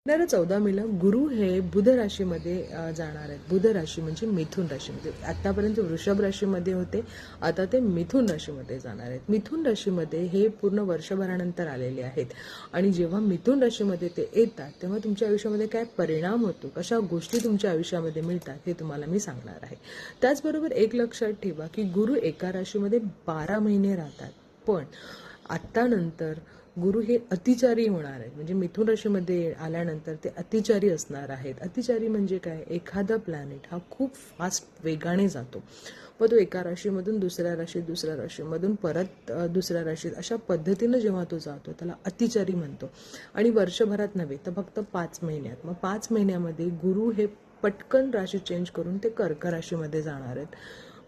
येणाऱ्या 14 मेला गुरु हे बुध राशीमध्ये जाणार आहेत. बुध राशी म्हणजे मिथुन राशीमध्ये. आतापर्यंत वृषभ राशीमध्ये होते, आता ते मिथुन राशीमध्ये जाणार आहेत. मिथुन राशीमध्ये हे पूर्ण वर्षभरानंतर आलेले आहेत आणि जेव्हा मिथुन राशीमध्ये ते येतात तेव्हा तुमच्या आयुष्यामध्ये काय परिणाम होतो, कशा गोष्टी तुमच्या आयुष्यामध्ये मिळतात हे तुम्हाला मी सांगणार आहे. त्याचबरोबर एक लक्षात ठेवा की गुरु एका राशीमध्ये 12 महिने राहतात, पण आत्ता नंतर गुरु हे अतिचारी होणार आहेत. म्हणजे मिथुन राशीमध्ये आल्यानंतर ते अतिचारी असणार आहेत. अतिचारी म्हणजे काय, एखादा प्लॅनेट हा खूप फास्ट वेगाने जातो व तो एका राशीमधून दुसऱ्या राशीमधून परत दुसऱ्या राशीत अशा पद्धतीनं जेव्हा तो जातो त्याला अतिचारी म्हणतो. आणि वर्षभरात नव्हे तर फक्त 5 महिन्यात. मग 5 महिन्यामध्ये गुरु हे पटकन राशी चेंज करून ते कर्क राशीमध्ये जाणार आहेत.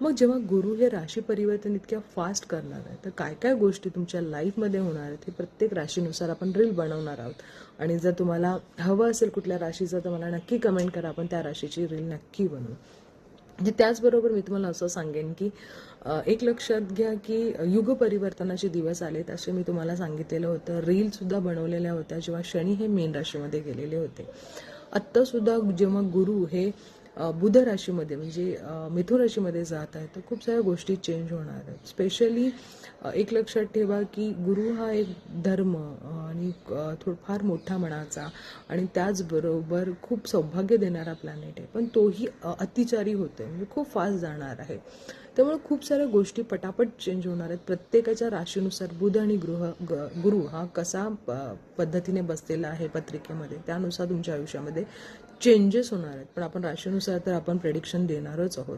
मग जेव्हा गुरु हे राशी परिवर्तन इतक्या फास्ट करणार आहे तर काय काय गोष्टी तुमच्या लाईफमध्ये होणार आहेत हे प्रत्येक राशीनुसार आपण रील बनवणार आहोत. आणि जर तुम्हाला हवं असेल कुठल्या राशीचं तर मला नक्की कमेंट करा, आपण त्या राशीची रील नक्की बनवू. म्हणजे त्याचबरोबर मी तुम्हाला असं सांगेन की एक लक्षात घ्या की युग परिवर्तनाचे दिवस आलेत असे मी तुम्हाला सांगितलेलं होतं. रीलसुद्धा बनवलेल्या होत्या जेव्हा शनी हे मीन राशीमध्ये गेलेले होते. आत्तासुद्धा जेव्हा गुरु हे बुध राशीमध्ये म्हणजे मिथुन राशीमध्ये जात आहे तर खूप साऱ्या गोष्टी चेंज होणार आहेत. स्पेशली एक लक्षात ठेवा की गुरु हा एक धर्म आणि फार मोठा मनाचा आणि त्याचबरोबर खूप सौभाग्य देणारा प्लॅनेट आहे, पण तोही अतिचारी होतोय म्हणजे खूप फास्ट जाणार आहे. त्यामुळे खूप साऱ्या गोष्टी पटापट चेंज होणार आहेत. प्रत्येकाच्या राशीनुसार बुध आणि गुरु हा कसा पद्धतीने बसलेला आहे पत्रिकेमध्ये त्यानुसार तुमच्या आयुष्यामध्ये चेंजेस होणार आहेत. पण आपण राशीनुसार तर आपण प्रेडिक्शन देणारच आहोत.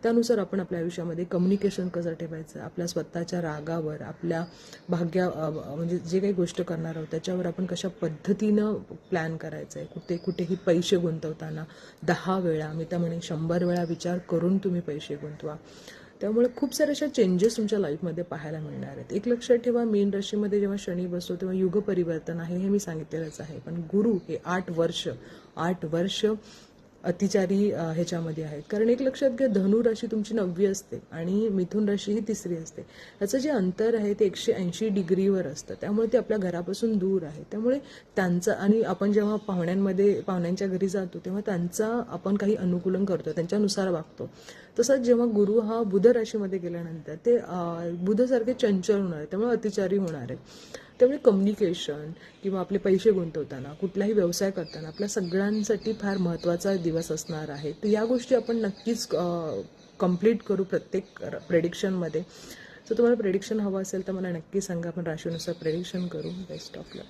त्यानुसार आपण आपल्या आयुष्यामध्ये कम्युनिकेशन कसं ठेवायचं, आपल्या स्वतःच्या रागावर, आपल्या म्हणजे जे काही गोष्ट करणार आहोत त्याच्यावर आपण कशा पद्धतीनं प्लॅन करायचं आहे. कुठेही पैसे गुंतवताना 10 वेळा, मी तर म्हणेन 100 वेळा विचार करून तुम्ही पैसे गुंतवा. त्यामुळे खूप सारे अशा चेंजेस तुमच्या लाईफमध्ये पाहायला मिळणार आहेत. एक लक्षात ठेवा, मीन राशीमध्ये जेव्हा शनी बसतो तेव्हा युग परिवर्तन आहे हे मी सांगितलेलंच आहे. पण गुरु हे 8 वर्ष अतिचारी ह्याच्यामध्ये आहेत. कारण एक लक्षात घ्या, धनु राशी तुमची 9वी असते आणि मिथुन राशी ही 3री असते. याचं जे अंतर आहे ते 180 डिग्रीवर असतं. त्यामुळे ते आपल्या घरापासून दूर आहे. त्यामुळे त्यांचं आणि आपण जेव्हा पाहुण्यांच्या घरी जातो तेव्हा त्यांचा आपण काही अनुकूलन करतो, त्यांच्यानुसार वागतो. तसंच जेव्हा गुरु हा बुध राशीमध्ये गेल्यानंतर ते बुधसारखे चंचल होणार आहे, त्यामुळे अतिचारी होणार आहे. त्यामुळे कम्युनिकेशन किंवा आपले पैसे गुंतवताना, कुठलाही व्यवसाय करताना आपल्या सगळ्यांसाठी फार महत्त्वाचा दिवस असणार आहे. तर या गोष्टी आपण नक्कीच कंप्लीट करू प्रत्येक प्रेडिक्शनमध्ये. जर तुम्हाला प्रेडिक्शन हवं असेल तर मला नक्की सांगा, आपण राशीनुसार प्रेडिक्शन करू. Best of luck.